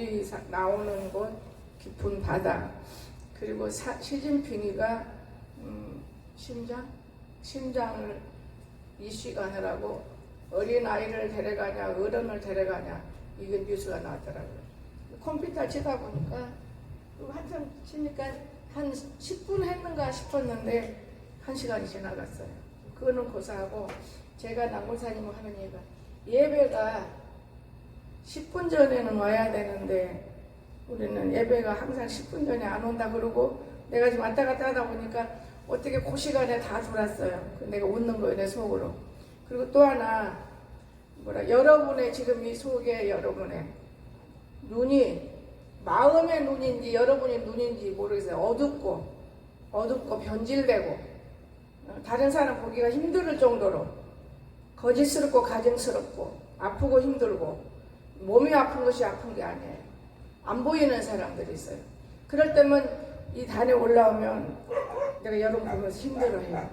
물이 나오는 곳, 깊은 바다, 그리고 시진핑이가 심장을 이슈가 하느라고 어린아이를 데려가냐 어른을 데려가냐 이게 뉴스가 나왔더라고요. 컴퓨터 치다 보니까 한참 치니까 한 10분 했는가 싶었는데 1시간이 지나갔어요. 그거는 고사하고 제가 남골사님 하는 얘기가 예배가 10분 전에는 와야 되는데 우리는 예배가 항상 10분 전에 안 온다 그러고 내가 지금 왔다 갔다 하다 보니까 어떻게 그 시간에 다 돌았어요. 내가 웃는 거예요, 내 속으로. 그리고 또 하나 여러분의 지금 이 속에 여러분의 눈이 마음의 눈인지 여러분의 눈인지 모르겠어요. 어둡고 변질되고 다른 사람 보기가 힘들 정도로 거짓스럽고 가증스럽고 아프고 힘들고 몸이 아픈 것이 아픈 게 아니에요. 안 보이는 사람들이 있어요. 그럴 때면 이 단에 올라오면 내가 여러분 보면서 힘들어해요.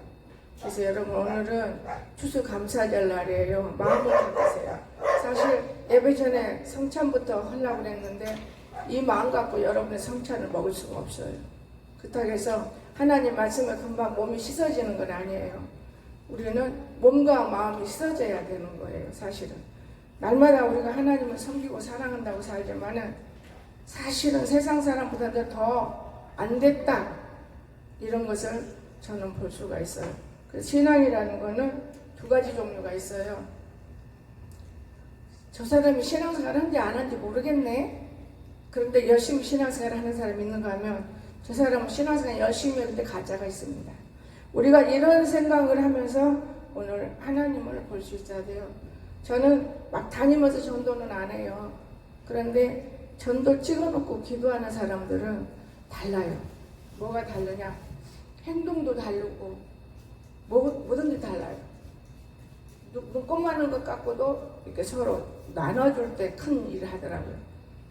그래서 여러분 오늘은 추수감사절 날이에요. 마음을 잡으세요. 사실 예배 전에 성찬부터 하려고 그랬는데 이 마음 갖고 여러분의 성찬을 먹을 수가 없어요. 그렇다고 해서 하나님 말씀에 금방 몸이 씻어지는 건 아니에요. 우리는 몸과 마음이 씻어져야 되는 거예요. 사실은 날마다 우리가 하나님을 섬기고 사랑한다고 살지만은 사실은 세상 사람보다도 더 안 됐다 이런 것을 저는 볼 수가 있어요. 그래서 신앙이라는 거는 두 가지 종류가 있어요. 저 사람이 신앙생활 하는지 안 하는지 모르겠네. 그런데 열심히 신앙생활 하는 사람이 있는가 하면 저 사람은 신앙생활 열심히 하는데 가짜가 있습니다. 우리가 이런 생각을 하면서 오늘 하나님을 볼 수 있어야 돼요. 저는 막 다니면서 전도는 안 해요. 그런데 전도 찍어놓고 기도하는 사람들은 달라요. 뭐가 다르냐? 행동도 다르고 뭐든지 달라요. 눈곱 많은 것 갖고도 이렇게 서로 나눠줄 때 큰 일을 하더라고요.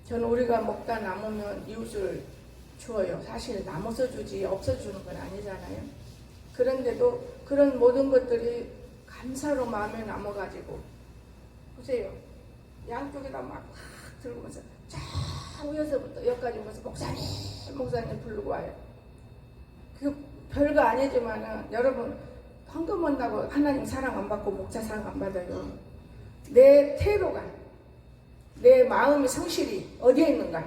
저는 우리가 먹다 남으면 이웃을 주어요. 사실 남아서 주지 없어주는 건 아니잖아요. 그런데도 그런 모든 것들이 감사로 마음에 남아가지고 보세요. 양쪽에다 막 들고면서 쫙 위에서부터 여기까지 오면서 목사님 부르고 와요. 그 별거 아니지만은 여러분 헌금 온다고 하나님 사랑 안 받고 목자 사랑 안 받아요. 내 태도가 내 마음의 성실이 어디에 있는가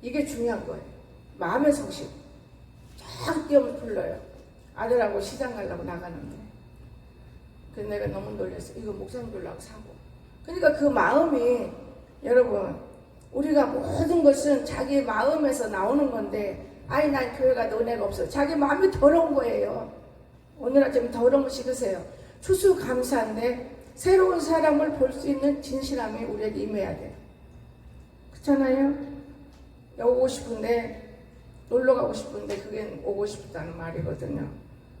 이게 중요한 거예요. 마음의 성실 쫙 뛰어면 불러요. 아들하고 시장 가려고 나가는데 그래서 내가 너무 놀랐어. 이거 목사님 들라고 사고. 그러니까 그 마음이 여러분 우리가 모든 것은 자기 마음에서 나오는 건데 아이 난 교회가 너네가 없어. 자기 마음이 더러운 거예요. 오늘 아침 더러운 거 씻으세요. 추수감사인데 새로운 사람을 볼 수 있는 진실함이 우리에게 임해야 돼요. 그렇잖아요? 오고 싶은데 놀러 가고 싶은데 그게 오고 싶다는 말이거든요.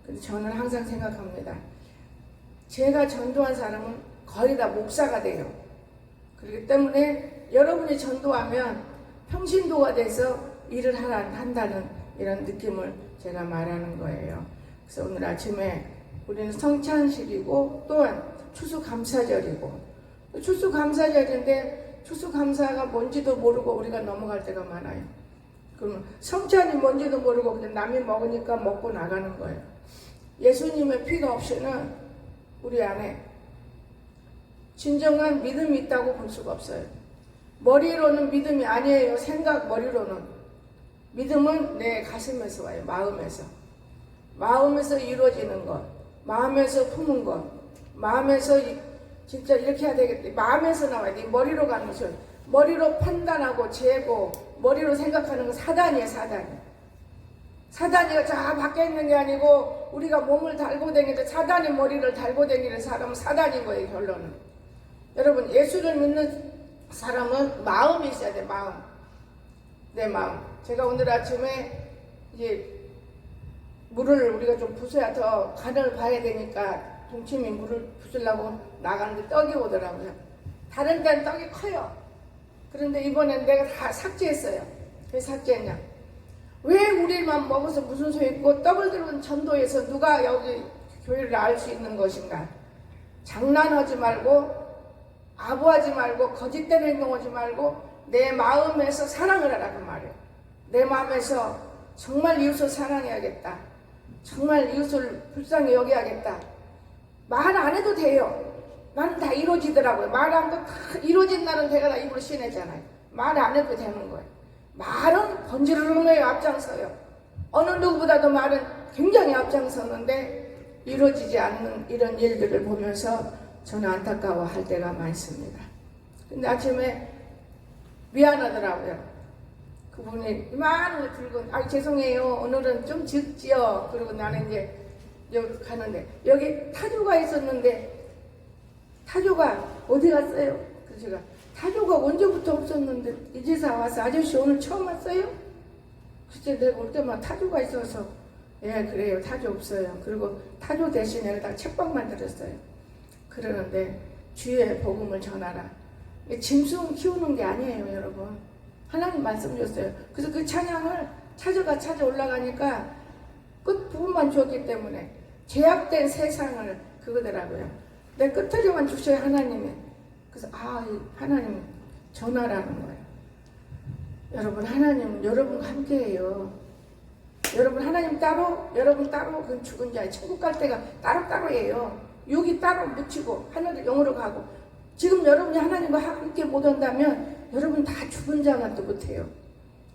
근데 저는 항상 생각합니다. 제가 전도한 사람은 거의 다 목사가 돼요. 그렇기 때문에 여러분이 전도하면 평신도가 돼서 일을 한다는 이런 느낌을 제가 말하는 거예요. 그래서 오늘 아침에 우리는 성찬식이고 또한 추수감사절이고 추수감사절인데 추수감사가 뭔지도 모르고 우리가 넘어갈 때가 많아요. 그러면 성찬이 뭔지도 모르고 그냥 남이 먹으니까 먹고 나가는 거예요. 예수님의 피가 없이는 우리 안에 진정한 믿음이 있다고 볼 수가 없어요. 머리로는 믿음이 아니에요. 생각 머리로는. 믿음은 내 가슴에서 와요. 마음에서 이루어지는 것, 마음에서 품은 것, 마음에서 진짜 이렇게 해야 되겠다. 마음에서 나와야 돼. 머리로 가는 것은 머리로 판단하고 재고 머리로 생각하는 건 사단이에요. 사단이가 저 밖에 있는 게 아니고 우리가 몸을 달고 다니는데 사단이 머리를 달고 다니는 사람은 사단인 거예요. 결론은. 여러분 예수를 믿는 사람은 마음이 있어야 돼. 내 마음. 제가 오늘 아침에 이제 물을 우리가 좀 부숴야 더 간을 봐야 되니까 동치미 물을 부수려고 나가는데 떡이 오더라고요. 다른 데는 떡이 커요. 그런데 이번엔 내가 다 삭제했어요. 왜 삭제했냐? 왜 우리만 먹어서 무슨 소용 있고 떡을 들은 전도에서 누가 여기 교회를 알 수 있는 것인가? 장난하지 말고 아부하지 말고 거짓된 행동하지 말고 내 마음에서 사랑을 하라고 말해요. 내 마음에서 정말 이웃을 사랑해야겠다. 정말 이웃을 불쌍히 여겨야겠다. 말 안 해도 돼요. 나는 다 이루어지더라고요. 말 안 해도 다 이루어진 날은 내가 다 입으로 씌내잖아요. 말 안 해도 되는 거예요. 말은 번지르르해요. 앞장서요. 어느 누구보다도 말은 굉장히 앞장서는데 이루어지지 않는 이런 일들을 보면서 저는 안타까워할 때가 많습니다. 근데 아침에 미안하더라고요. 그분이 많은 걸 들고 죄송해요. 오늘은 좀 적지요. 그리고 나는 이제 여기 가는데 여기 타조가 있었는데 타조가 어디 갔어요? 그래서 제가 타조가 언제부터 없었는데 이제서 와서 아저씨 오늘 처음 왔어요? 그때 내가 올 때마다 타조가 있어서 예 그래요. 타조 없어요. 그리고 타조 대신에 여기다 책방만 들었어요. 그러는데 주의 복음을 전하라. 짐승 키우는 게 아니에요, 여러분. 하나님 말씀 줬어요. 그래서 그 찬양을 찾아 올라가니까 끝부분만 주었기 때문에 제약된 세상을 그거더라고요. 내 끝처리만 주셔요, 하나님이. 그래서 하나님 전하라는 거예요. 여러분, 하나님은 여러분과 함께해요. 여러분 하나님 따로, 여러분 따로, 그건 죽은 자예요. 천국 갈 때가 따로따로예요. 육이 따로 묻히고 하늘을 영으로 가고. 지금 여러분이 하나님과 함께 못 온다면 여러분 다 죽은 자만 또 못해요.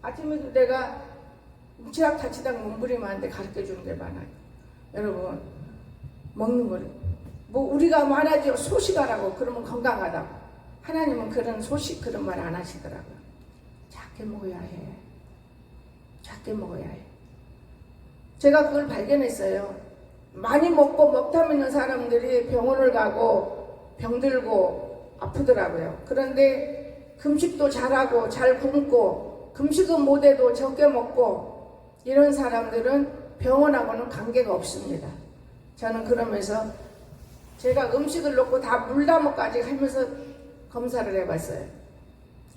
아침에도 내가 묵지락 다치다가 몸부림하는데 가르쳐주는 게 많아요. 여러분 먹는 거를 뭐 우리가 말하죠. 소식하라고. 그러면 건강하다고. 하나님은 그런 소식 그런 말 안 하시더라고요. 작게 먹어야 해. 작게 먹어야 해. 제가 그걸 발견했어요. 많이 먹고 먹탐 있는 사람들이 병원을 가고 병들고 아프더라고요. 그런데 금식도 잘하고 잘 굶고 금식은 못해도 적게 먹고 이런 사람들은 병원하고는 관계가 없습니다. 저는 그러면서 제가 음식을 넣고 다 물담아까지 하면서 검사를 해봤어요.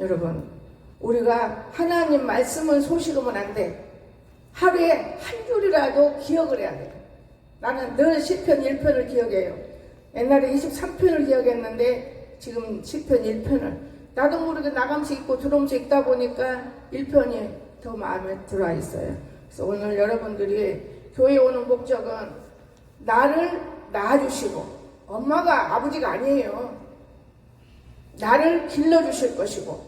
여러분 우리가 하나님 말씀은 소식하면 안 돼. 하루에 한 줄이라도 기억을 해야 돼요. 나는 늘 시편 1편을 기억해요. 옛날에 23편을 기억했는데 지금 시편 1편을 나도 모르게 나감씩 읽고 들어오면서 읽다 보니까 1편이 더 마음에 들어와 있어요. 그래서 오늘 여러분들이 교회에 오는 목적은 나를 낳아주시고 엄마가 아버지가 아니에요. 나를 길러주실 것이고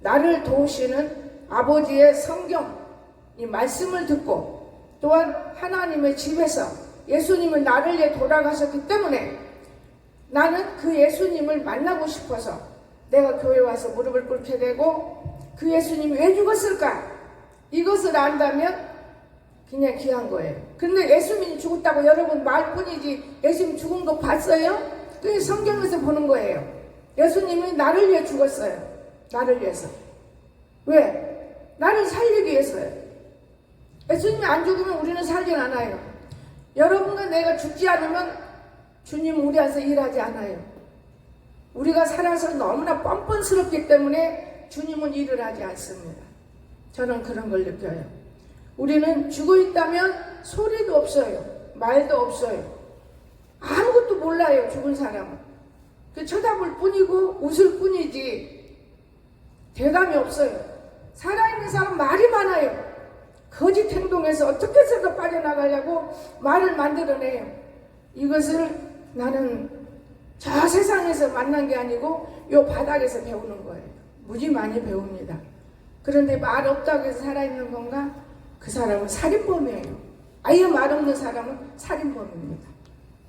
나를 도우시는 아버지의 성경 이 말씀을 듣고 또한 하나님의 집에서 예수님은 나를 위해 돌아가셨기 때문에 나는 그 예수님을 만나고 싶어서 내가 교회 와서 무릎을 꿇게 되고 그 예수님이 왜 죽었을까? 이것을 안다면 그냥 귀한 거예요. 근데 예수님이 죽었다고 여러분 말뿐이지 예수님 죽은 거 봤어요? 그게 성경에서 보는 거예요. 예수님이 나를 위해 죽었어요. 나를 위해서. 왜? 나를 살리기 위해서요. 예수님이 안 죽으면 우리는 살진 않아요. 여러분과 내가 죽지 않으면 주님 우리 안에서 일하지 않아요. 우리가 살아서 너무나 뻔뻔스럽기 때문에 주님은 일을 하지 않습니다. 저는 그런 걸 느껴요. 우리는 죽어 있다면 소리도 없어요. 말도 없어요. 아무것도 몰라요. 죽은 사람은. 그 쳐다볼 뿐이고 웃을 뿐이지 대담이 없어요. 살아있는 사람 말이 많아요. 거짓 행동에서 어떻게 해서도 빠져나가려고 말을 만들어내요. 이것을 나는 저 세상에서 만난 게 아니고 요 바닥에서 배우는 거예요. 무지 많이 배웁니다. 그런데 말 없다고 해서 살아있는 건가? 그 사람은 살인범이에요. 아예 말 없는 사람은 살인범입니다.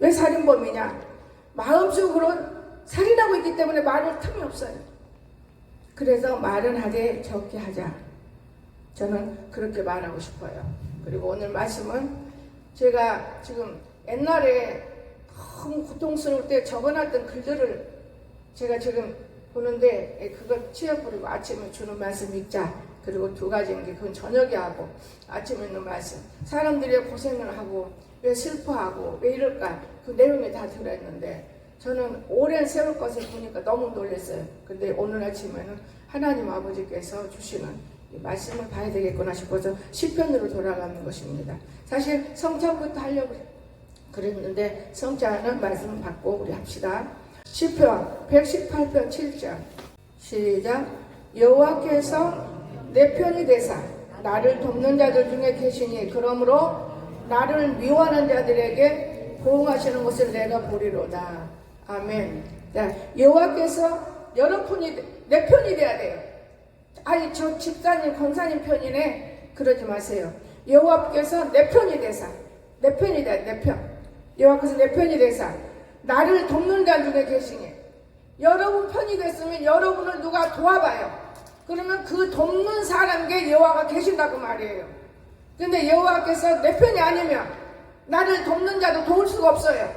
왜 살인범이냐? 마음속으로 살인하고 있기 때문에 말할 틈이 없어요. 그래서 말은 하되 적게 하자. 저는 그렇게 말하고 싶어요. 그리고 오늘 말씀은 제가 지금 옛날에 너무 고통스러울 때 적어놨던 글들을 제가 지금 보는데 그걸 치워버리고 아침에 주는 말씀 읽자. 그리고 두 가지인 게 그건 저녁에 하고 아침에 있는 말씀. 사람들이 고생을 하고 왜 슬퍼하고 왜 이럴까 그 내용이 다 들어있는데 저는 오랜 세월 것을 보니까 너무 놀랐어요. 근데 오늘 아침에는 하나님 아버지께서 주시는 이 말씀을 봐야 되겠구나 싶어서 시편으로 돌아가는 것입니다. 사실 성찬부터 하려고 그랬는데 성찬은 말씀을 받고 우리 합시다. 시편 118편 7절 시작. 여호와께서 내 편이 되사 나를 돕는 자들 중에 계시니 그러므로 나를 미워하는 자들에게 보응하시는 것을 내가 보리로다. 아멘. 자, 여호와께서 여러분이 내 편이 돼야 돼요. 아니 저 집사님 권사님 편이네 그러지 마세요. 여호와께서 내 편이 되사 내 편이 돼야 돼. 내 편. 여호와께서 내 편이 되사 나를 돕는 자 중에 계시니 여러분 편이 됐으면 여러분을 누가 도와봐요. 그러면 그 돕는 사람에게 여호와가 계신다고 말이에요. 근데 여호와께서 내 편이 아니면 나를 돕는 자도 도울 수가 없어요.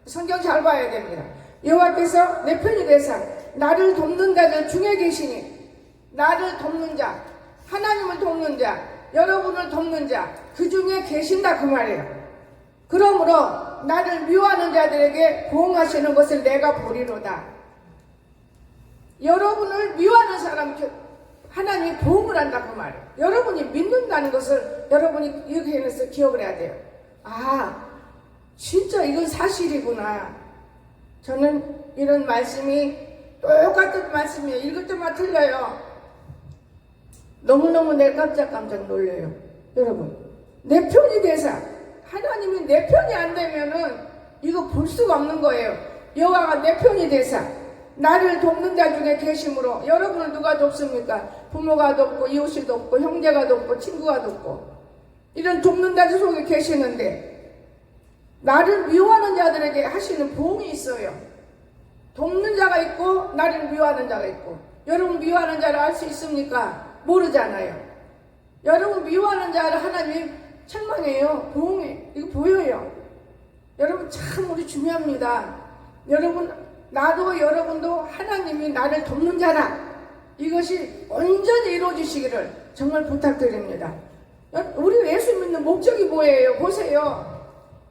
성경 잘 봐야 됩니다. 여호와께서 내 편이 되사 나를 돕는 자들 중에 계시니 나를 돕는 자, 하나님을 돕는 자, 여러분을 돕는 자, 그 중에 계신다 그 말이에요. 그러므로 나를 미워하는 자들에게 보응하시는 것을 내가 보리로다. 여러분을 미워하는 사람 하나님이 보응을 한다 그 말이에요. 여러분이 믿는다는 것을 여러분이 여기에서 기억을 해야 돼요. 아, 진짜 이건 사실이구나. 저는 이런 말씀이 똑같은 말씀이에요. 읽을 때마다 틀려요. 너무너무 내가 깜짝 놀래요. 여러분, 내 편이 되사 하나님이 내 편이 안 되면은 이거 볼 수가 없는 거예요. 여호와가 내 편이 되사 나를 돕는 자 중에 계심으로 여러분을 누가 돕습니까? 부모가 돕고 이웃이 돕고 형제가 돕고 친구가 돕고 이런 돕는 자들 속에 계시는데 나를 미워하는 자들에게 하시는 보응이 있어요. 돕는 자가 있고 나를 미워하는 자가 있고. 여러분 미워하는 자를 알 수 있습니까? 모르잖아요. 여러분 미워하는 자를 하나님 책망해요. 보응해. 이거 보여요. 여러분 참 우리 중요합니다. 여러분 나도 여러분도 하나님이 나를 돕는 자라. 이것이 온전히 이루어지시기를 정말 부탁드립니다. 우리 예수 믿는 목적이 뭐예요? 보세요.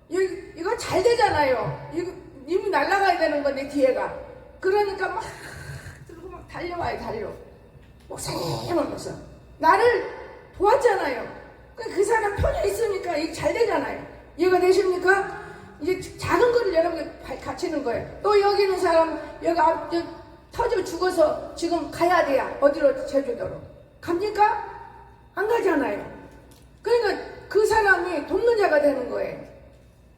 이거 잘 되잖아요. 이거 이미 날아가야 되는 건데 뒤에가. 그러니까 막 들고 막 달려와요. 달려. 목사님하면서 나를 도왔잖아요. 그 사람 편에 있으니까 이게 잘 되잖아요. 이해가 되십니까? 이제 작은 거를 여러분이 갇히는 거예요. 또 여기 있는 사람 여기 앞 터져 죽어서 지금 가야 돼요. 어디로? 제주도로. 갑니까? 안 가잖아요. 그러니까 그 사람이 돕는 자가 되는 거예요.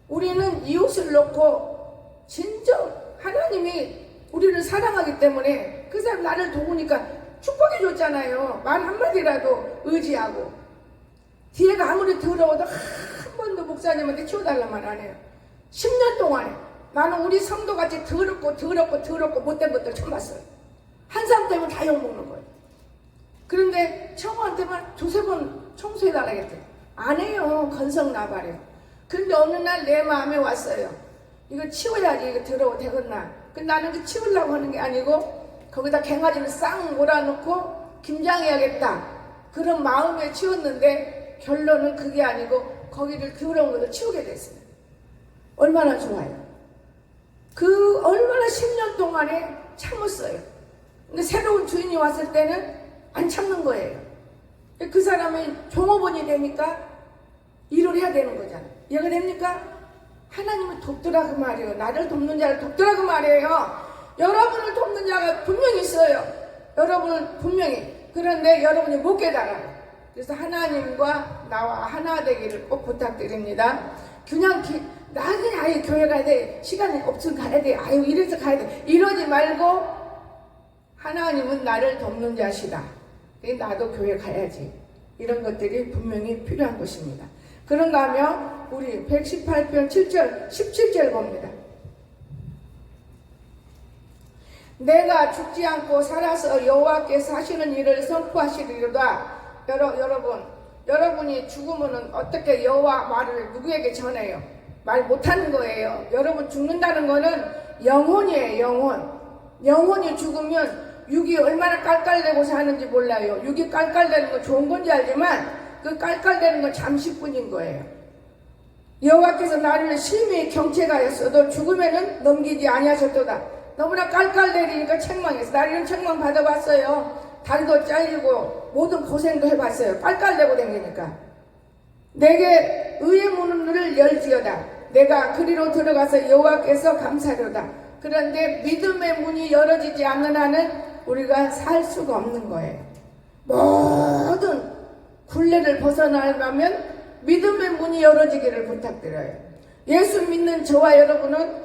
우리는 이웃을 놓고 진정 하나님이 우리를 사랑하기 때문에 그 사람 나를 도우니까 축복해 줬잖아요. 말 한마디라도 의지하고. 뒤에가 아무리 더러워도 한 번도 목사님한테 치워달란 말 안 해요. 10년 동안에 나는 우리 성도같이 더럽고 못된 것들 처음 봤어요. 한 사람 때문에 다 욕먹는 거예요. 그런데 청호한테만 두세 번 청소해달라 했대요. 안 해요. 건성 나발이에요. 근데 어느 날 내 마음에 왔어요. 이거 치워야지 이거 더러워 되겠나. 근데 나는 그 치우려고 하는 게 아니고 거기다 갱아지를 싹 몰아놓고 김장해야겠다. 그런 마음에 치웠는데 결론은 그게 아니고 거기를 더러운 것을 치우게 됐어요. 얼마나 좋아요. 그 얼마나 10년 동안에 참았어요. 근데 새로운 주인이 왔을 때는 안 참는 거예요. 그 사람이 종업원이 되니까 일을 해야 되는 거잖아요. 이해가 됩니까? 하나님을 돕더라 그 말이에요. 나를 돕는 자를 돕더라 그 말이에요. 여러분을 돕는 자가 분명히 있어요. 여러분을 분명히. 그런데 여러분이 못 깨달아요. 그래서 하나님과 나와 하나 되기를 꼭 부탁드립니다. 그냥 나는 아예 교회 가야 돼. 시간이 없으면 가야 돼. 아유 이래서 가야 돼. 이러지 말고 하나님은 나를 돕는 자시다. 나도 교회 가야지. 이런 것들이 분명히 필요한 것입니다. 그런가 하면 우리 118편 7절 17절 봅니다. 내가 죽지 않고 살아서 여호와께서 하시는 일을 선포하시리로다. 여러분이 죽으면 어떻게 여호와 말을 누구에게 전해요? 말 못하는 거예요. 여러분 죽는다는 거는 영혼이에요. 영혼이 죽으면 육이 얼마나 깔깔대고 사는지 몰라요. 육이 깔깔대는 건 좋은 건지 알지만 그 깔깔대는 건 잠시뿐인 거예요. 여호와께서 나를 심히 경책하였어도 죽으면은 넘기지 아니하셨도다. 너무나 깔깔대리니까 책망했어. 나 이런 책망 받아봤어요. 다리도 잘리고 모든 고생도 해봤어요. 깔깔대고 다니니까. 내게 의의 문을 열지어다. 내가 그리로 들어가서 여호와께서 감사하려다. 그런데 믿음의 문이 열어지지 않는 한은 우리가 살 수가 없는 거예요. 모든 굴레를 벗어나가면 믿음의 문이 열어지기를 부탁드려요. 예수 믿는 저와 여러분은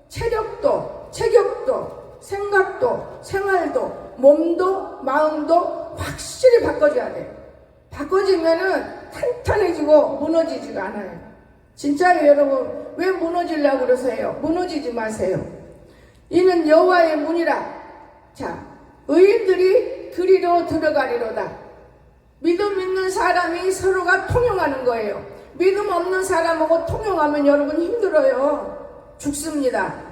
체력도, 체격도, 생각도, 생활도, 몸도, 마음도 확실히 바꿔줘야 돼요. 바꿔지면은 탄탄해지고 무너지지가 않아요. 진짜요, 여러분. 왜 무너지려고 그러세요? 무너지지 마세요. 이는 여호와의 문이라. 자, 의인들이 그리로 들어가리로다. 믿음 있는 사람이 서로가 통용하는 거예요. 믿음 없는 사람하고 통용하면 여러분 힘들어요. 죽습니다.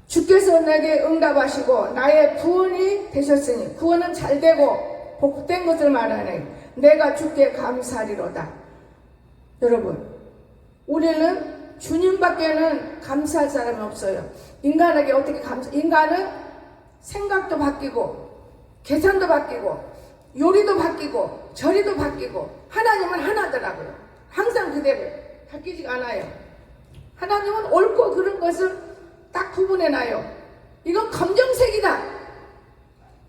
주께서 내게 응답하시고 나의 구원이 되셨으니, 구원은 잘되고 복된 것을 말하네. 내가 주께 감사하리로다. 여러분, 우리는 주님밖에는 감사할 사람이 없어요. 인간에게 어떻게 인간은 생각도 바뀌고 계산도 바뀌고 요리도 바뀌고 저리도 바뀌고, 하나님은 하나더라고요. 항상 그대로 바뀌지가 않아요. 하나님은 옳고 그른 것을 딱 구분해놔요. 이건 검정색이다,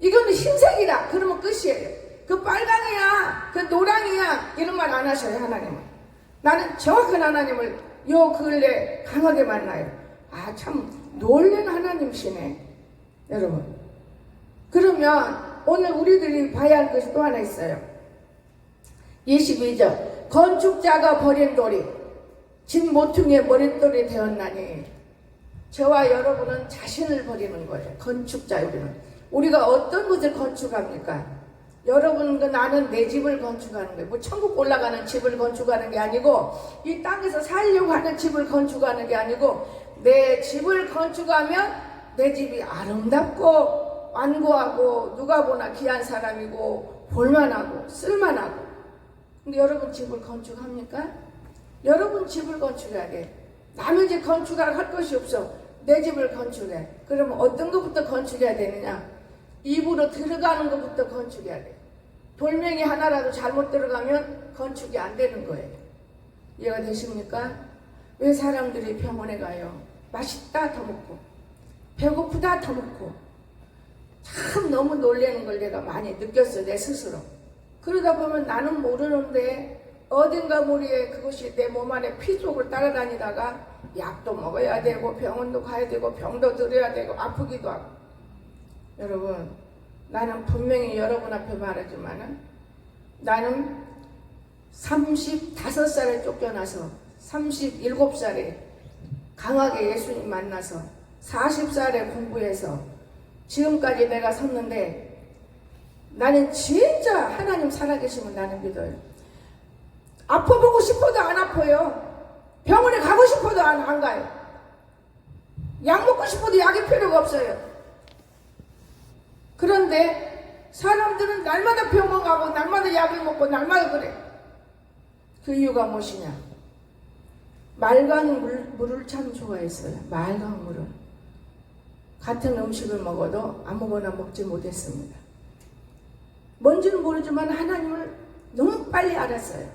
이건 흰색이다, 그러면 끝이에요. 그 빨강이야, 그 노랑이야, 이런 말 안 하셔요. 하나님은. 나는 정확한 하나님을 요 근래 강하게 만나요. 아, 참 놀란 하나님이시네 여러분. 그러면 오늘 우리들이 봐야 할 것이 또 하나 있어요. 22절. 건축자가 버린 돌이 집 모퉁이의 머릿돌이 되었나니. 저와 여러분은 자신을 버리는 거예요. 건축자. 우리가 어떤 것을 건축합니까? 여러분, 나는 내 집을 건축하는 거예요. 뭐 천국 올라가는 집을 건축하는 게 아니고, 이 땅에서 살려고 하는 집을 건축하는 게 아니고, 내 집을 건축하면 내 집이 아름답고 완고하고 누가 보나 귀한 사람이고 볼만하고 쓸만하고. 근데 여러분 집을 건축합니까? 여러분 집을 건축해야 돼. 남의 집 건축할 것이 없어. 내 집을 건축해. 그러면 어떤 것부터 건축해야 되느냐? 입으로 들어가는 것부터 건축해야 돼. 돌멩이 하나라도 잘못 들어가면 건축이 안 되는 거예요. 이해가 되십니까? 왜 사람들이 병원에 가요? 맛있다 더 먹고, 배고프다 더 먹고. 참 너무 놀라는 걸 내가 많이 느꼈어, 내 스스로. 그러다 보면 나는 모르는데 어딘가 모르게 그것이 내 몸 안에 피 속을 따라다니다가 약도 먹어야 되고 병원도 가야 되고 병도 들어야 되고 아프기도 하고. 여러분, 나는 분명히 여러분 앞에 말하지만은 나는 35살에 쫓겨나서 37살에 강하게 예수님 만나서 40살에 공부해서 지금까지 내가 섰는데, 나는 진짜 하나님 살아계시면 나는 믿어요. 아파보고 싶어도 안 아파요. 병원에 가고 싶어도 안 가요. 약 먹고 싶어도 약이 필요가 없어요. 그런데 사람들은 날마다 병원 가고 날마다 약을 먹고 날마다 그래. 그 이유가 무엇이냐? 맑은 물을 참 좋아했어요. 맑은 물을. 같은 음식을 먹어도 아무거나 먹지 못했습니다. 뭔지는 모르지만 하나님을 너무 빨리 알았어요.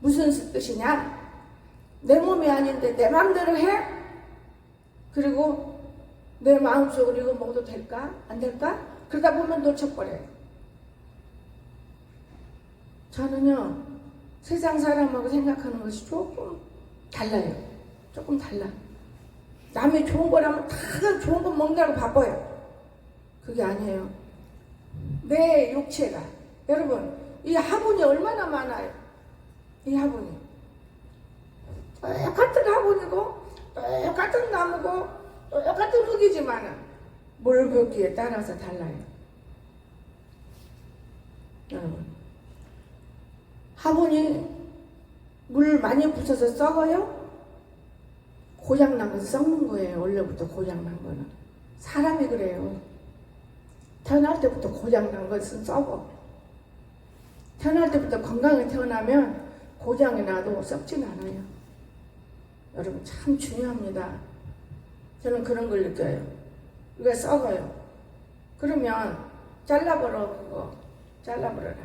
무슨 뜻이냐? 내 몸이 아닌데 내 마음대로 해? 그리고 내 마음속으로 이거 먹어도 될까? 안 될까? 그러다 보면 놓쳐버려요. 저는요, 세상 사람하고 생각하는 것이 조금 달라요. 조금 달라. 남이 좋은 거라면 다 좋은 거 먹느라고 바빠요. 그게 아니에요. 내 육체가, 여러분, 이 화분이 얼마나 많아요. 이 화분이 똑같은 화분이고 똑같은 나무고 똑같은 흙이지만 물 붓기에 따라서 달라요. 여러분, 화분이 물 많이 부숴서 썩어요? 고장난 건 썩는 거예요. 원래부터 고장난 거는. 사람이 그래요. 태어날 때부터 고장난 것은 썩어. 태어날 때부터 건강하게 태어나면 고장이 나도 썩진 않아요. 여러분, 참 중요합니다. 저는 그런 걸 느껴요. 이거 썩어요. 그러면 잘라버려. 그거 잘라버려라.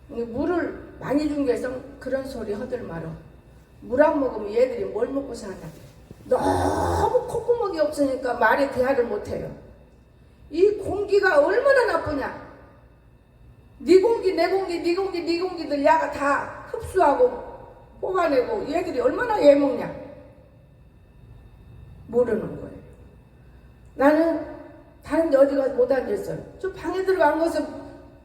물을 많이 준 게 그런 소리 허들 말어. 물 안 먹으면 얘들이 뭘 먹고 사냐. 너무 콧구멍이 없으니까 말에 대화를 못해요. 이 공기가 얼마나 나쁘냐. 네 공기, 내 공기, 네 공기, 네 공기들 야가 다 흡수하고 뽑아내고 얘들이 얼마나 애먹냐. 모르는 거예요. 나는 다른 데 어디 가서 못 앉았어요. 저 방에 들어간 것은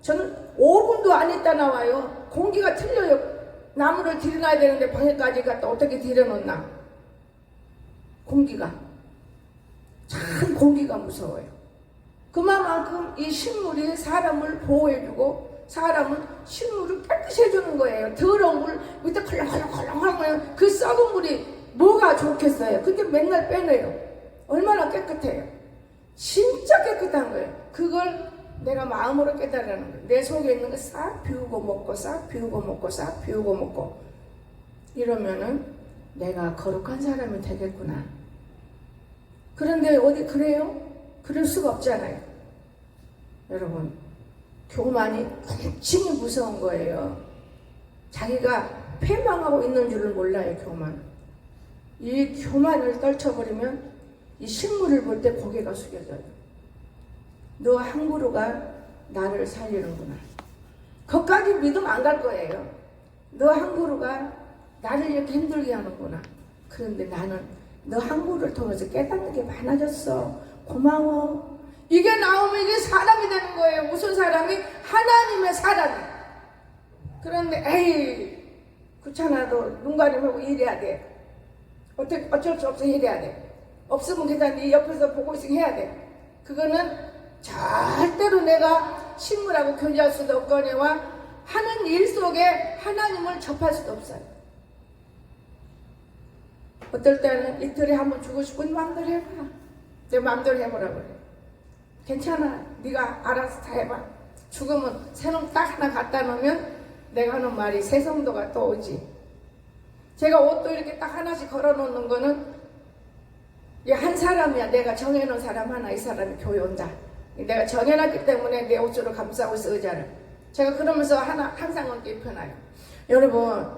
저는 5분도 안 있다 나와요. 공기가 틀려요. 나무를 들여놔야 되는데 방에까지 갔다 어떻게 들여놓나. 공기가 참 공기가 무서워요. 그만큼 이 식물이 사람을 보호해주고 사람은 식물을 깨끗이 해주는 거예요. 더러운 물 밑에 컬렁컬렁컬렁 그 썩은 물이 뭐가 좋겠어요. 근데 맨날 빼내요. 얼마나 깨끗해요. 진짜 깨끗한 거예요. 그걸 내가 마음으로 깨달으는 거예요. 내 속에 있는 거 싹 비우고 먹고 싹 비우고 먹고 싹 비우고 먹고 이러면은 내가 거룩한 사람이 되겠구나. 그런데 어디 그래요? 그럴 수가 없잖아요. 여러분, 교만이 굉장히 무서운 거예요. 자기가 패망하고 있는 줄을 몰라요. 교만. 이 교만을 떨쳐버리면 이 식물을 볼 때 고개가 숙여져요. 너 한 그루가 나를 살리는구나. 거기까지 믿으면 안 갈 거예요. 너 한 그루가 나를 이렇게 힘들게 하는구나. 그런데 나는 너 한 그루를 통해서 깨닫는 게 많아졌어. 고마워. 이게 나오면 이게 사람이 되는 거예요. 무슨 사람이? 하나님의 사람이. 그런데 에이 귀찮아도 눈 가리면 일해야 돼. 어쩔 수 없어 일해야 돼. 없으면 그냥 네 옆에서 보고 있으면 해야 돼. 그거는 절대로 내가 식물하고 교제할 수도 없거니와 하는 일 속에 하나님을 접할 수도 없어요. 어떨 때는 이틀에 한번 주고 싶은 마음대로 해봐. 내 마음대로 해보라고 그래. 괜찮아. 네가 알아서 다 해봐. 죽으면 새놈 딱 하나 갖다 놓으면 내가 하는 말이 새성도가 또 오지. 제가 옷도 이렇게 딱 하나씩 걸어놓는 거는 한 사람이야. 내가 정해놓은 사람 하나, 이 사람이 교회 온다. 내가 정해놨기 때문에 내 옷으로 감싸고 있어, 의자를. 제가 그러면서 항상 옷 입혀놔요. 여러분,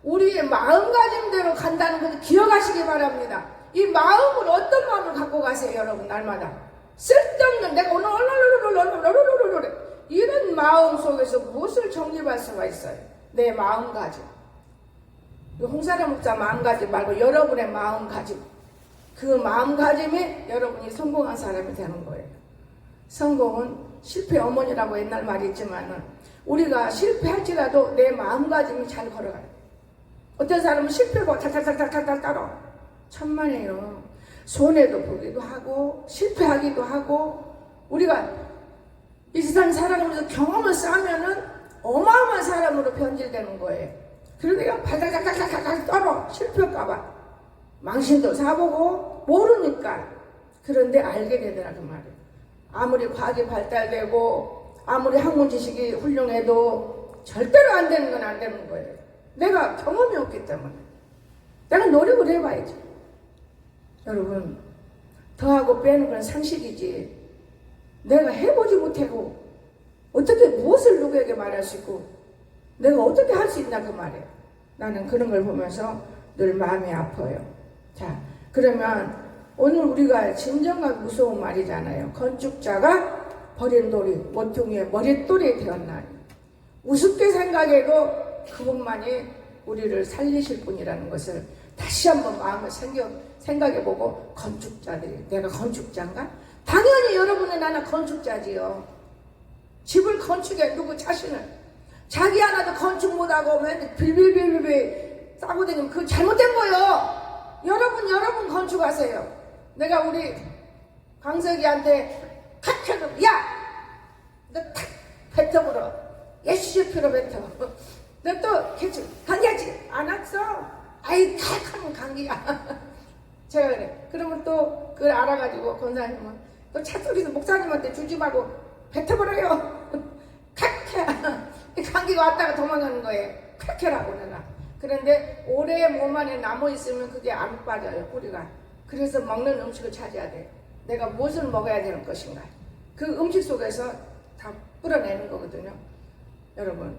우리의 마음가짐대로 간다는 것을 기억하시기 바랍니다. 이 마음을 어떤 마음을 갖고 가세요, 여러분, 날마다. 쓸데없는 내가 오늘 이런 마음 속에서 무엇을 정립할 수가 있어요? 내 마음가짐. 홍사람 목사 마음가짐 말고 여러분의 마음가짐. 그 마음가짐이 여러분이 성공한 사람이 되는 거예요. 성공은 실패 어머니라고 옛날 말이 있지만은 우리가 실패할지라도 내 마음가짐이 잘 걸어가요. 어떤 사람은 실패고 탈탈탈탈탈 따라 천만에요. 손해도 보기도 하고 실패하기도 하고 우리가 이 세상 살아가면서 경험을 쌓으면은 어마어마한 사람으로 변질되는 거예요. 그러니까 발달달달달달 떨어 실패할까봐 망신도 사보고 모르니까. 그런데 알게 되더라 그 말이에요. 아무리 과학이 발달되고 아무리 학문 지식이 훌륭해도 절대로 안 되는 건 안 되는 거예요. 내가 경험이 없기 때문에 내가 노력을 해봐야지. 여러분, 더하고 빼는 건 상식이지 내가 해보지 못하고 어떻게 무엇을 누구에게 말할 수 있고 내가 어떻게 할 수 있나 그 말이에요. 나는 그런 걸 보면서 늘 마음이 아파요. 자, 그러면 오늘 우리가 진정한 무서운 말이잖아요. 건축자가 버린 돌이 모퉁이의 머릿돌이 되었나니. 우습게 생각해도 그분만이 우리를 살리실 분이라는 것을 다시 한번 마음을 생각해보고 건축자들이 내가 건축자인가? 당연히 여러분은 나는 건축자지요. 집을 건축해 누구 자신을 자기 하나도 건축 못하고 맨날 빌빌빌빌 싸고 다니면 그거 잘못된 거예요. 여러분 건축하세요. 내가 우리 강석이한테 탁 해서 야! 너 탁 뱉어버려. 예수님표로 뱉어. 너 또 개축 강의하지? 안 왔어? 아이 탁 하면 강의야. 제가 그래. 그러면 또 그걸 알아가지고 권사님은 또 차소리에서 목사님한테 주지 말고 뱉어버려요. 칵해. 감기가 왔다가 도망가는 거예요. 칵해라고 내가. 그런데 오래 몸 안에 남아있으면 그게 안 빠져요. 뿌리가. 그래서 먹는 음식을 찾아야 돼요. 내가 무엇을 먹어야 되는 것인가. 그 음식 속에서 다 뿌려내는 거거든요. 여러분,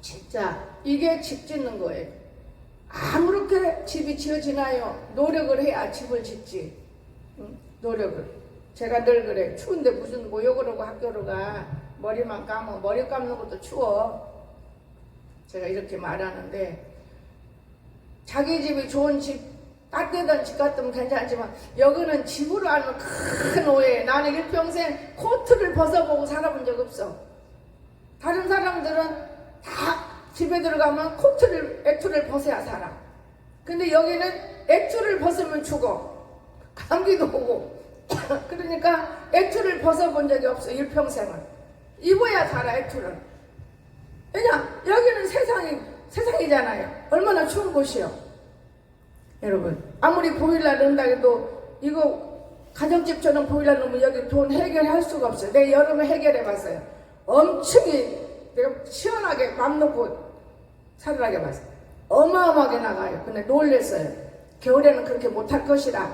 진짜 이게 집 짓는 거예요. 아무렇게 집이 지어지나요? 노력을 해야 집을 짓지. 응? 노력을. 제가 늘 그래. 추운데 무슨 모욕을 하고 학교로 가. 머리만 감어. 머리 감는 것도 추워. 제가 이렇게 말하는데 자기 집이 좋은 집, 따뜻한 집 같으면 괜찮지만 여기는 집으로 하는 큰 오해. 나는 일평생 코트를 벗어보고 살아본 적 없어. 다른 사람들은 다 집에 들어가면 코트를, 외투를 벗어야 살아. 근데 여기는 외투를 벗으면 죽어. 감기도 오고. 그러니까 외투를 벗어본 적이 없어. 일평생은. 입어야 살아, 외투를. 왜냐? 여기는 세상이잖아요. 얼마나 추운 곳이요. 여러분, 아무리 보일러 넣는다 해도 이거 가정집처럼 보일러 넣으면 여기 돈 해결할 수가 없어요. 내가 여름에 해결해봤어요. 엄청 내가 시원하게 맘 놓고 살으라게 봤어요. 어마어마하게 나가요. 근데 놀랬어요. 겨울에는 그렇게 못할 것이라.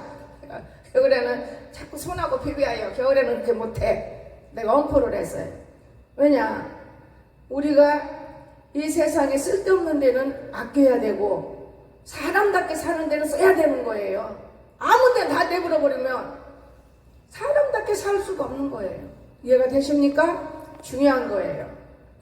겨울에는 자꾸 손하고 비벼요. 겨울에는 그렇게 못해. 내가 엄포를 했어요. 왜냐? 우리가 이 세상에 쓸데없는 데는 아껴야 되고 사람답게 사는 데는 써야 되는 거예요. 아무 데나 다 내버려 버리면 사람답게 살 수가 없는 거예요. 이해가 되십니까? 중요한 거예요.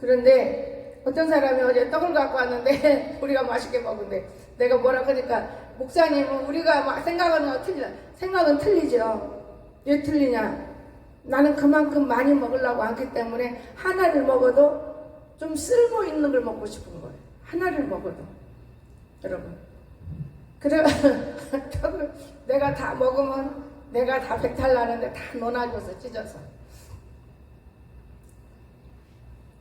그런데 어떤 사람이 어제 떡을 갖고 왔는데 우리가 맛있게 먹는데 내가 뭐라 그러니까 목사님은 우리가 생각하는 거 틀리다. 생각은 틀리죠. 왜 틀리냐? 나는 그만큼 많이 먹으려고 하기 때문에 하나를 먹어도 좀 쓸모 있는 걸 먹고 싶은 거예요. 하나를 먹어도. 여러분. 그래, 떡을 내가 다 먹으면 내가 다 배탈 나는데 다 논아줘서 찢어서.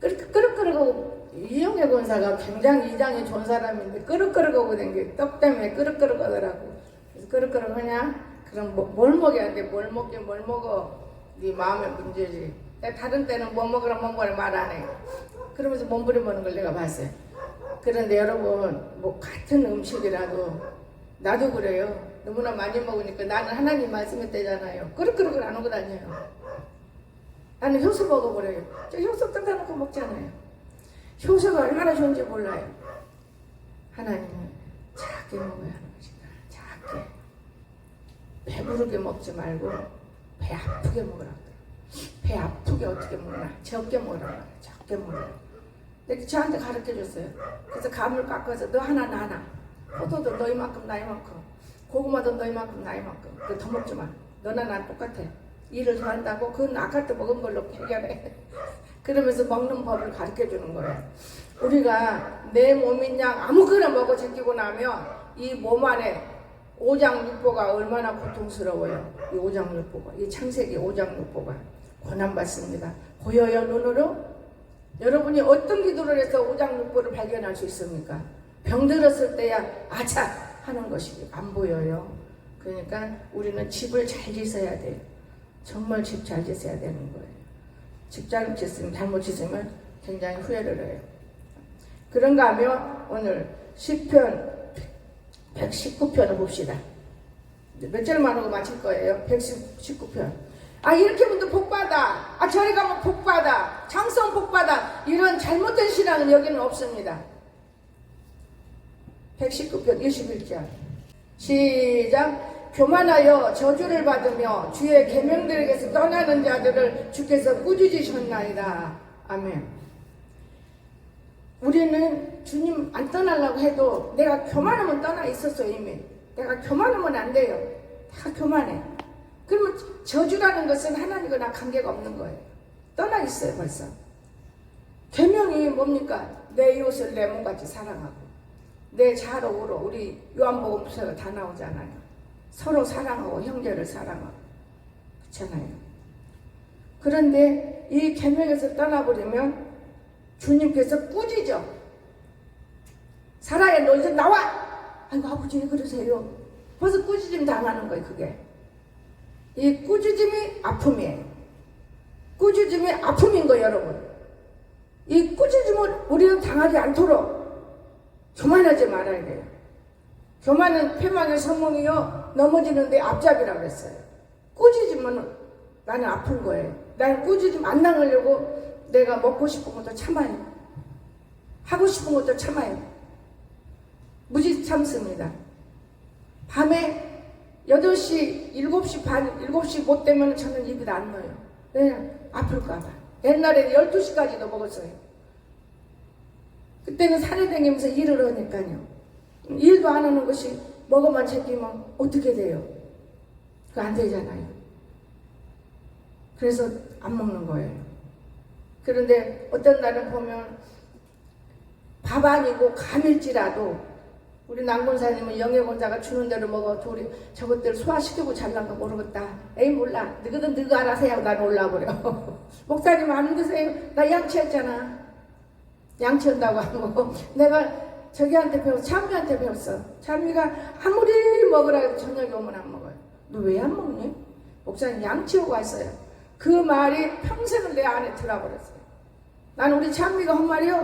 끄르끄르하고 이영애 권사가 굉장히 이장이 좋은 사람인데 끄르끄르하고 댕겨. 떡 때문에 끄르끄르하더라고. 그래서 끄르끄르하냐? 그럼 뭘 먹여야 돼? 뭘 먹긴 뭘 먹어? 네 마음의 문제지. 다른 때는 뭐 먹으라 말 안 해. 그러면서 몸부림하는 걸 내가 봤어요. 그런데 여러분, 뭐 같은 음식이라도 나도 그래요. 너무나 많이 먹으니까 나는 하나님 말씀에 떼잖아요. 끄르끄르 안 하고 다녀요. 나는 효소 먹어버려요. 저 효소 뜯어 놓고 먹잖아요. 효소가 얼마나 좋은지 몰라요. 하나님은 작게 먹어야 하는 것이다. 작게. 배부르게 먹지 말고 배 아프게 먹으라. 배 아프게 어떻게 먹나? 적게 먹으라. 적게 먹으라. 근데 저한테 가르쳐 줬어요. 그래서 감을 깎아서 너 하나 나 하나. 포도도 너 이만큼 나 이만큼. 고구마도 너 이만큼 나 이만큼. 그거 더 먹지 마. 너나 난 똑같아. 일을 더 한다고 그건 아까 때 먹은 걸로 해결해. 그러면서 먹는 법을 가르쳐 주는 거예요. 우리가 내 몸인 양 아무거나 먹어 제끼고 나면 이 몸 안에 오장육부가 얼마나 고통스러워요. 이 오장육부가. 이 창세기 오장육부가 고난받습니다. 보여요 눈으로? 여러분이 어떤 기도를 해서 오장육부를 발견할 수 있습니까? 병들었을 때야 아차 하는 것이 안 보여요. 그러니까 우리는 집을 잘 지어야 돼요. 정말 집 잘 지어야 되는 거예요. 집 잘못 짓으면 굉장히 후회를 해요. 그런가 하면 오늘 시편 119편을 봅시다. 몇 절만 하고 마칠 거예요. 119편. 아 이렇게 하면 복받아. 아 저리 가면 복받아. 장성 복받아. 이런 잘못된 신앙은 여기는 없습니다. 119편 21절 시작. 교만하여 저주를 받으며 주의 계명들에게서 떠나는 자들을 주께서 꾸짖으셨나이다. 아멘. 우리는 주님 안 떠나려고 해도 내가 교만하면 떠나 있었어요. 이미 내가 교만하면 안 돼요. 다 교만해. 그러면 저주라는 것은 하나님과 나 관계가 없는 거예요. 떠나 있어요. 벌써. 계명이 뭡니까? 내 이웃을 내 몸같이 사랑하고 내 자로 우러. 우리 요한복음서가 다 나오잖아요. 서로 사랑하고 형제를 사랑하고 그렇잖아요. 그런데 이 계명에서 떠나버리면 주님께서 꾸짖어. 사라야 너 이제 나와. 아이고 아버지 왜 그러세요? 벌써 꾸짖음 당하는 거예요. 그게 이 꾸짖음이 아픔이에요. 꾸짖음이 아픔인 거예요. 여러분 이 꾸짖음을 우리는 당하지 않도록 교만하지 말아야 돼요. 교만은 패망의 선몽이요 넘어지는데 앞잡이라고 했어요. 꾸짖으면 나는 아픈 거예요. 나는 꾸짖음 안 당하려고 내가 먹고 싶은 것도 참아요. 하고 싶은 것도 참아요. 무지 참습니다. 밤에 8시, 7시 반, 7시 못 되면 저는 입에 안 넣어요. 왜냐? 아플까봐. 옛날에는 12시까지도 먹었어요. 그때는 산에 다니면서 일을 하니까요. 일도 안 하는 것이 먹어만 챙기면 어떻게 돼요? 그거 안 되잖아요. 그래서 안 먹는 거예요. 그런데 어떤 날은 보면 밥 아니고 감일지라도 우리 남군사님은 영예권자가 주는 대로 먹어. 둘이 저것들 소화시키고 잘난 거 모르겠다. 에이 몰라. 너희들 너가 알아서 해 하고 나는 올라버려. 목사님 안 드세요? 나 양치했잖아. 양치한다고 하고 내가 저기한테 배웠어. 찬미한테 배웠어. 찬미가 아무리 먹으라 해도 저녁에 오면 안 먹어요. 너 왜 안 먹니? 목사님 양치하고 왔어요. 그 말이 평생을 내 안에 들어버렸어요. 나는 우리 찬미가 한 말이요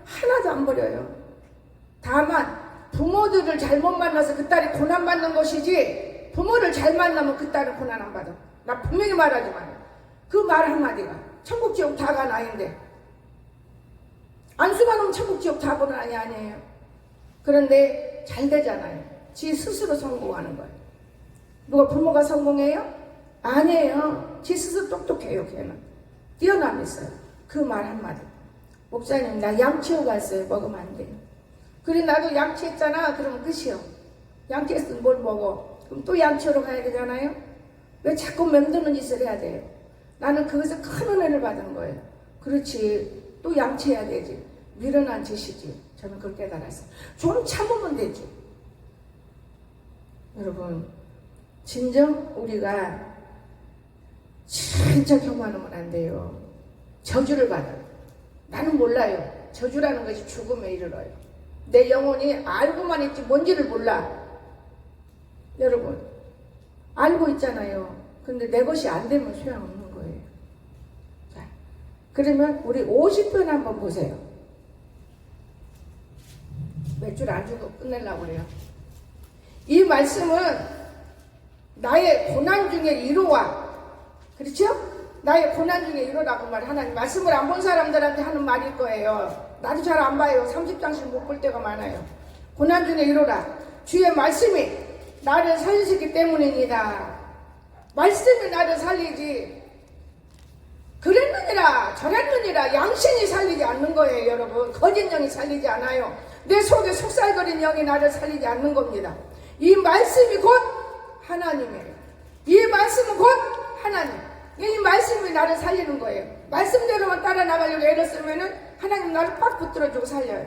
하나도 안 버려요. 다만 부모들을 잘못 만나서 그 딸이 고난받는 것이지 부모를 잘 만나면 그 딸은 고난 안 받아. 나 분명히 말하지만 그 말 한마디가 천국 지옥 다 간 아이인데 안수만 하면 천국 지옥 다 보는 아이 아니에요. 그런데 잘 되잖아요. 지 스스로 성공하는 거예요. 누가 부모가 성공해요? 아니에요. 지 스스로 똑똑해요. 걔는 뛰어남이 있어요. 그 말 한마디. 목사님 나 양치하고 갔어요. 먹으면 안 돼요. 그래 나도 양치했잖아. 그러면 끝이요. 양치했으면 뭘 먹어. 그럼 또 양치하러 가야 되잖아요. 왜 자꾸 맴드는 짓을 해야 돼요? 나는 그것을 큰 은혜를 받은 거예요. 그렇지 또 양치해야 되지. 미련한 짓이지. 저는 그걸 깨달았어요. 좀 참으면 되지. 여러분 진정 우리가 진짜 교만하면 안 돼요. 저주를 받아요. 나는 몰라요. 저주라는 것이 죽음에 이르러요. 내 영혼이 알고만 있지 뭔지를 몰라. 여러분 알고 있잖아요. 근데 내 것이 안 되면 소용없는 거예요. 자, 그러면 우리 50편 한번 보세요. 몇 줄 안 주고 끝내려고 그래요. 이 말씀은 나의 고난 중에 1호와 그렇죠? 나의 고난 중에 1호라고 말 하나님 말씀을 안 본 사람들한테 하는 말일 거예요. 나도 잘 안 봐요. 30장씩 못 볼 때가 많아요. 고난 중에 1호라 주의 말씀이 나를 살리시기 때문입니다. 말씀이 나를 살리지 그랬느니라 저랬느니라 양신이 살리지 않는 거예요. 여러분 거짓 영이 살리지 않아요. 내 속에 속살거린 영이 나를 살리지 않는 겁니다. 이 말씀이 곧 하나님이에요. 이 말씀은 곧 하나님. 이 말씀이 나를 살리는 거예요. 말씀대로만 따라 나가려고 애를 쓰면은 하나님 나를 빡 붙들어주고 살려요.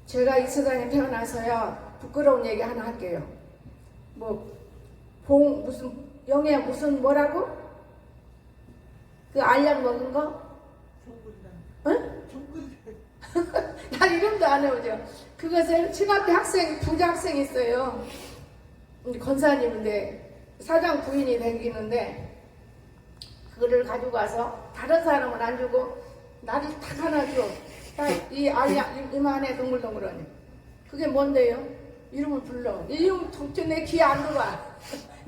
제가 이 세상에 태어나서요 부끄러운 얘기 하나 할게요. 무슨 영애 무슨 뭐라고? 그 알약 먹은 거? 응? 난 이름도 안 해오죠. 그것을 신학교 학생 부자 학생이 있어요. 권사님인데 사장 부인이 댕기는데 그거를 가지고 와서 다른 사람은 안 주고 나를 딱 하나 줘. 이 알약 이만해 동글동글하니. 그게 뭔데요? 이름을 불러. 이 이름 도대체 내 귀에 안 들어와.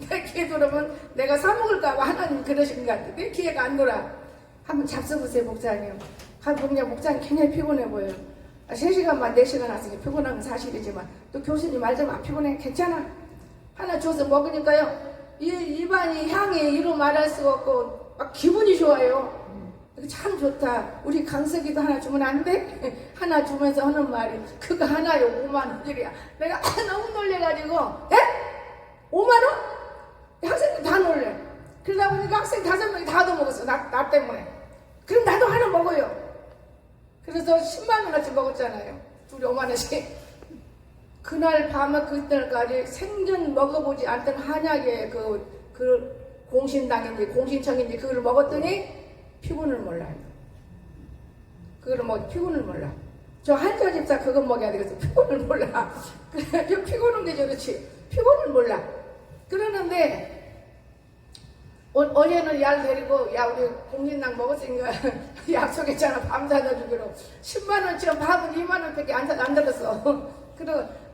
내 귀에 들어오면 내가 사먹을까봐 하나님 그러신 것 같아. 내 귀에가 안 들어와. 한번 잡숴보세요 목사님. 그냥 목사님 굉장히 피곤해 보여요. 3시간만 4시간 왔으니 피곤한 건 사실이지만 또 교수님 말 좀 안 피곤해? 괜찮아. 하나 줘서 먹으니까요 입안이 향이 이루 말할 수가 없고 막 기분이 좋아요. 참 좋다. 우리 강석이도 하나 주면 안 돼? 하나 주면서 하는 말이 그거 하나에 5만 원짜리야. 내가 너무 놀래가지고 에? 5만 원? 학생들 다 놀래. 그러다 보니까 학생 5명이 다 얻어먹었어. 나 때문에. 그럼 나도 하나 먹어요. 그래서 10만 원어치 먹었잖아요. 둘이 5만 원씩. 그날 밤에 그날까지 생전 먹어보지 않던 한약의 그 공신당인지 공신청인지 그걸 먹었더니 피곤을 몰라요. 그걸 피곤을 몰라. 저 한자 집사 그거 먹여야 되겠어. 피곤을 몰라. 그래, 피곤한 게 저렇지. 피곤을 몰라. 그러는데 어제는 야 데리고 야 우리 공신당 먹었으니까 약속했잖아. 밤 사다 주기로 10만 원치만 밥은 2만 원밖에 안 들었어.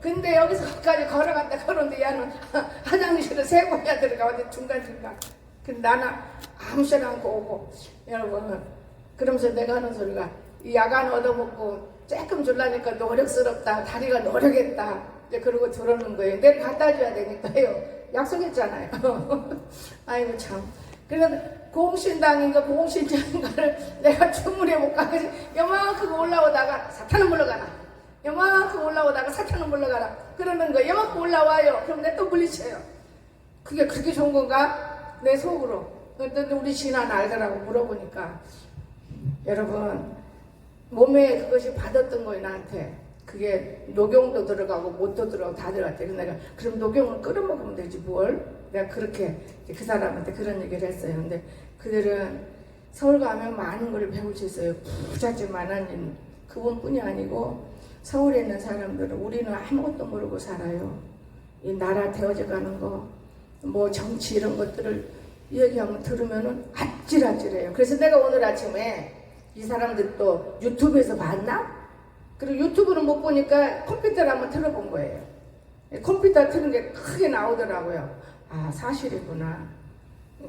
근데 여기서까지 걸어갔다 걸었는데 야는 화장실에 3번이나 들어가 어디 중간중간. 근데 나는 아무 소리 않고 오고 여러분 그러면서 내가 하는 소리가 이 야간 얻어먹고 조금 줄라니까 노력스럽다. 다리가 노력했다. 이제 그러고 들어오는 거예요. 내일 갖다 줘야 되니까요. 약속했잖아요. 아이고 참. 그래서 공신당인가 공신장인가를 내가 주문해 못 가지. 요만큼 올라오다가 사탄은 물러가라. 요만큼 올라오다가 사탄은 물러가라. 그러는 거 요만큼 올라와요. 그럼 내 또 물리쳐요. 그게 그렇게 좋은 건가? 내 속으로. 근데 우리 신안 알더라고 물어보니까 여러분 몸에 그것이 받았던 거예요 나한테. 그게 녹용도 들어가고 못도 들어가고 다 들어갔대. 그래서 내가 그럼 녹용을 끓여 먹으면 되지 뭘? 내가 그렇게 그 사람한테 그런 얘기를 했어요. 근데 그들은 서울 가면 많은 걸 배울 수 있어요. 부잣집만한 그분뿐이 아니고 서울에 있는 사람들은 우리는 아무것도 모르고 살아요. 이 나라 되어져 가는 거, 뭐 정치 이런 것들을 얘기하면 들으면은 아찔아찔해요. 그래서 내가 오늘 아침에 이 사람들 또 유튜브에서 봤나? 그리고 유튜브는 못 보니까 컴퓨터를 한번 틀어본 거예요. 컴퓨터 틀은 게 크게 나오더라고요. 아, 사실이구나.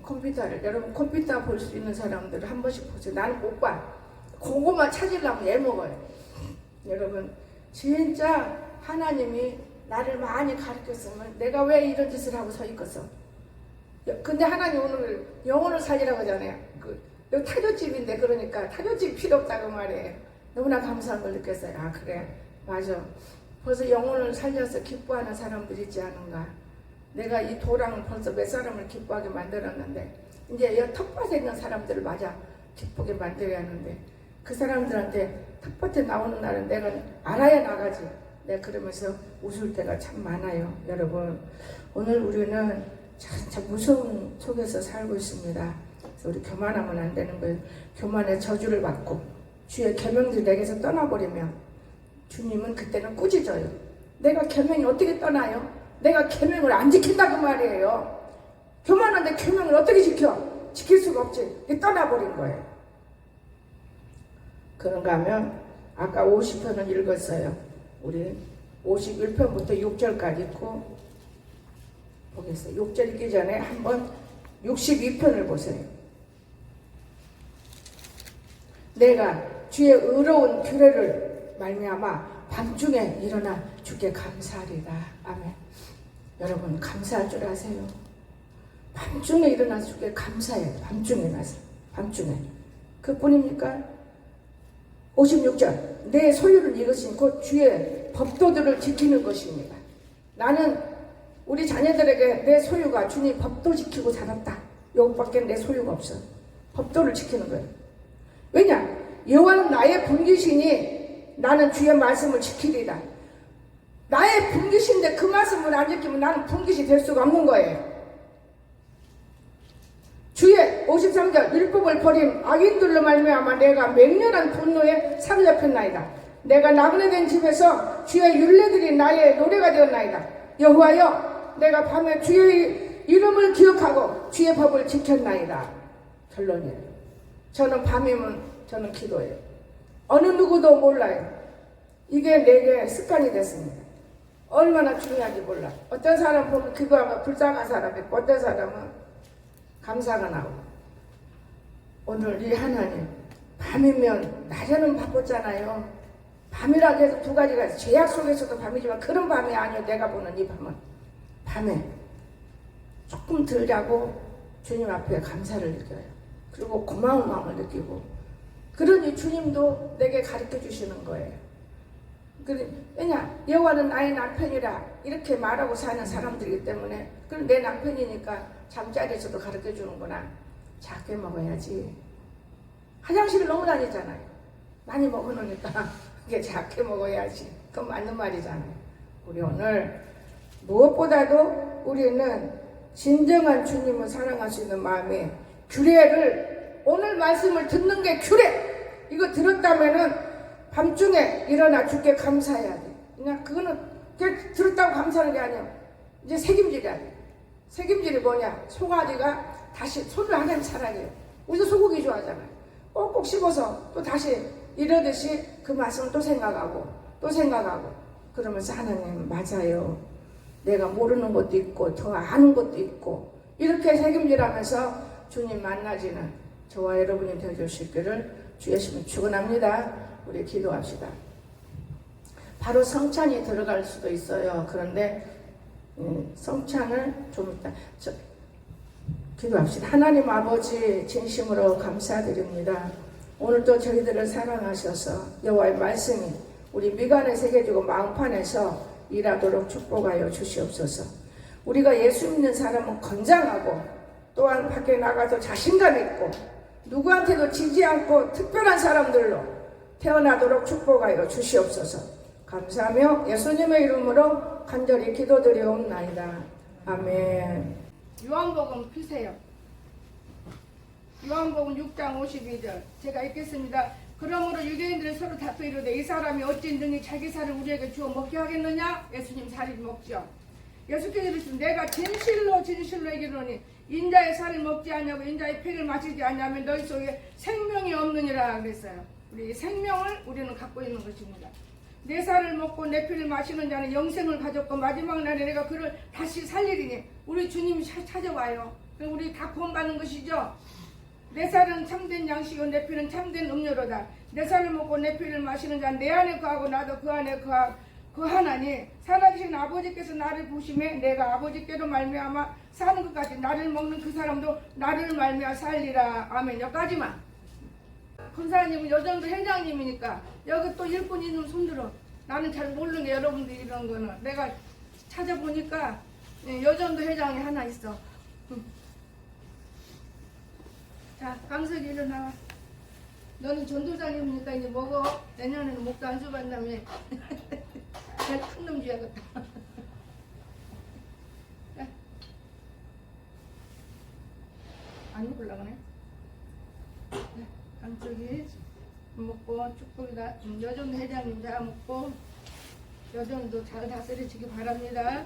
컴퓨터를, 여러분 컴퓨터 볼 수 있는 사람들은 한 번씩 보세요. 나는 못 봐. 그거만 찾으려면 애먹어요. 여러분, 진짜 하나님이 나를 많이 가르쳤으면 내가 왜 이런 짓을 하고 서 있겠어? 근데 하나님 오늘 영혼을 살리라고 하잖아요. 여기 타조집인데 그러니까 타조집 필요 없다고 말이에요. 너무나 감사한 걸 느꼈어요. 아 그래 맞아. 벌써 영혼을 살려서 기뻐하는 사람들이 있지 않은가. 내가 이 도랑을 벌써 몇 사람을 기뻐하게 만들었는데 이제 이 텃밭에 있는 사람들을 맞아 기쁘게 만들어야 하는데 그 사람들한테 텃밭에 나오는 날은 내가 알아야 나가지. 내가 그러면서 웃을 때가 참 많아요. 여러분 오늘 우리는 참 무서운 속에서 살고 있습니다. 그래서 우리 교만하면 안 되는 거예요. 교만의 저주를 받고 주의 계명들이 내게서 떠나버리면 주님은 그때는 꾸짖어요. 내가 계명이 어떻게 떠나요? 내가 계명을 안 지킨다 그 말이에요. 교만한데 계명을 어떻게 지켜? 지킬 수가 없지. 떠나버린 거예요. 그런가 하면 아까 50편을 읽었어요. 우리 51편부터 6절까지 읽고 보겠어요. 6절 읽기 전에 한번 62편을 보세요. 내가 주의 의로운 규례를 말미암아 밤중에 일어나 주께 감사하리라. 아멘. 여러분 감사할 줄 아세요? 밤중에 일어나 주께 감사해요. 밤중에 일어나서 밤중에 그뿐입니까? 56절 내 소유는 이것이 곧 주의 법도들을 지키는 것입니다. 나는 우리 자녀들에게 내 소유가 주님 법도 지키고 자랐다. 이것밖에 내 소유가 없어. 법도를 지키는 거예요. 왜냐? 여호와는 나의 분기시니 나는 주의 말씀을 지키리라. 나의 분기시인데 그 말씀을 안 지키면 나는 분기시 될 수가 없는 거예요. 주의 53절 율법을 버린 악인들로 말미암아 내가 맹렬한 분노에 사로잡혔나이다. 내가 나그네된 집에서 주의 율례들이 나의 노래가 되었나이다. 여호와여 내가 밤에 주의 이름을 기억하고 주의 법을 지켰나이다. 결론이에요. 저는 밤이면 저는 기도해요. 어느 누구도 몰라요. 이게 내게 습관이 됐습니다. 얼마나 중요한지 몰라. 어떤 사람 보면 기도하면 불쌍한 사람이 있고 어떤 사람은 감사가 나오고. 오늘 이 하나님 밤이면 낮에는 바빴잖아요. 밤이라고 해서 두 가지가 있어요. 죄악 속에서도 밤이지만 그런 밤이 아니에요. 내가 보는 이 밤은 밤에 조금 덜 자고 주님 앞에 감사를 느껴요. 그리고 고마운 마음을 느끼고 그러니 주님도 내게 가르쳐 주시는 거예요. 왜냐? 여호와는 나의 남편이라 이렇게 말하고 사는 사람들이기 때문에 그럼 내 남편이니까 잠자리에서도 가르쳐 주는구나. 작게 먹어야지. 화장실을 너무 다니잖아요. 많이 먹어놓으니까 이게 작게 먹어야지. 그건 맞는 말이잖아요. 우리 오늘 무엇보다도 우리는 진정한 주님을 사랑할 수 있는 마음에 규례를 오늘 말씀을 듣는 게 규례. 이거 들었다면은 밤중에 일어나 주께 감사해야 돼. 그냥 그거는 그냥 들었다고 감사하는 게 아니야. 이제 책임질이야 돼. 책임질이 뭐냐? 송아지가 다시 손을 하나님 사랑해요. 우리도 소고기 좋아하잖아요. 꼭꼭 씹어서 또 다시 이러듯이 그 말씀을 또 생각하고 또 생각하고 그러면서 하나님 맞아요. 내가 모르는 것도 있고 더 아는 것도 있고 이렇게 책임질하면서 주님 만나지는 저와 여러분이 되어주실 길을 주 예수님 축원합니다. 우리 기도합시다. 바로 성찬이 들어갈 수도 있어요. 그런데 성찬을 좀 이따 기도합시다. 하나님 아버지 진심으로 감사드립니다. 오늘도 저희들을 사랑하셔서 여호와의 말씀이 우리 미간에 새겨지고 마음판에서 일하도록 축복하여 주시옵소서. 우리가 예수 믿는 사람은 건장하고 또한 밖에 나가서 자신감 있고 누구한테도 지지 않고 특별한 사람들로 태어나도록 축복하여 주시옵소서. 감사하며 예수님의 이름으로 간절히 기도드리옵나이다. 아멘. 요한복음 피세요. 요한복음 6장 52절 제가 읽겠습니다. 그러므로 유대인들이 서로 다투이르되 이 사람이 어찌 능히 자기 살을 우리에게 주어 먹게 하겠느냐? 예수님 살을 먹죠. 예수께서 이르시되 내가 진실로 진실로 얘기하노니 인자의 살을 먹지 않냐고 인자의 피를 마시지 않냐면 너희 속에 생명이 없느니라 그랬어요. 우리 생명을 우리는 갖고 있는 것입니다. 내 살을 먹고 내 피를 마시는 자는 영생을 가졌고 마지막 날에 내가 그를 다시 살리리니 우리 주님이 찾아와요. 그럼 우리 다 구원받는 것이죠. 내 살은 참된 양식이고 내 피는 참된 음료로다. 내 살을 먹고 내 피를 마시는 자는 내 안에 거하고 나도 그 안에 거하나니 살아계신 아버지께서 나를 보시매 내가 아버지께로 말미암아 사는 것까지 나를 먹는 그 사람도 나를 말미암아 살리라. 아멘. 여기까지만. 권사님은 여전도 회장님이니까 여기 또 일꾼 있는 손들어. 나는 잘 모르는 게 여러분들 이런 거는 내가 찾아보니까 여전도 회장이 하나 있어. 자, 강석이 일어나. 너는 전도사님이니까 이제 먹어. 내년에는 목도 안 줘봤다며. 제일 큰 놈 줘야겠다. 안 입으려고 그래? 강석이 먹고 축복이다. 여전도 회장님 잘 먹고 여전도 잘 다스려지기 바랍니다.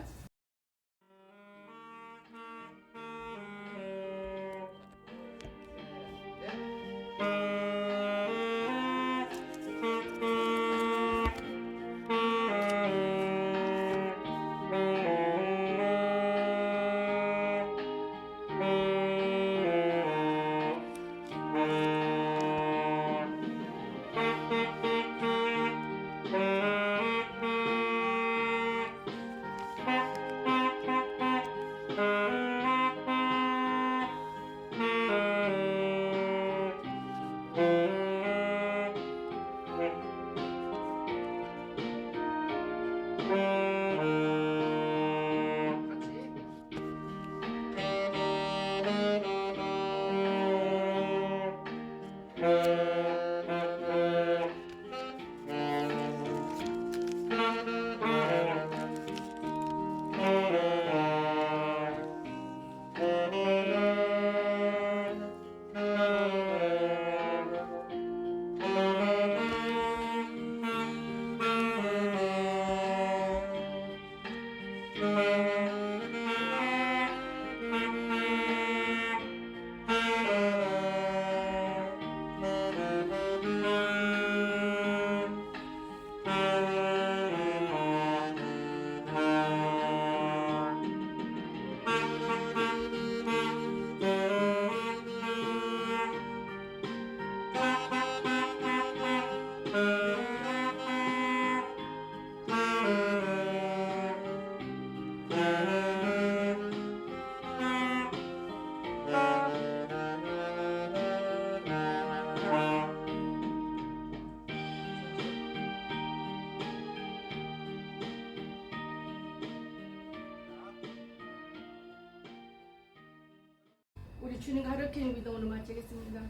우리 주님 가르치는 기도를 마치겠습니다.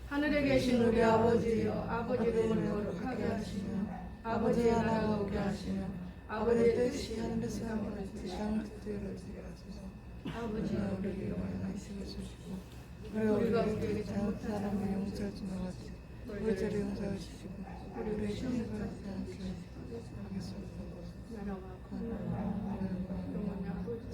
하늘에 계신 우리 아버지여, 아버지 이름을 거룩하게 하시며 아버지의 나라가 오게 하시며 아버지의 뜻이 하늘에서 이루어지듯이 땅에서도 이루어지게 하소서. 아버지여 우리에게 말씀해 주시고 우리가 우리에게 잘못한 사람을 용서해 준 것 같이 우리 죄를 용서해 주시고 우리를 시험에 들지 않게 하겠소서. 나라와 영원히 아버지의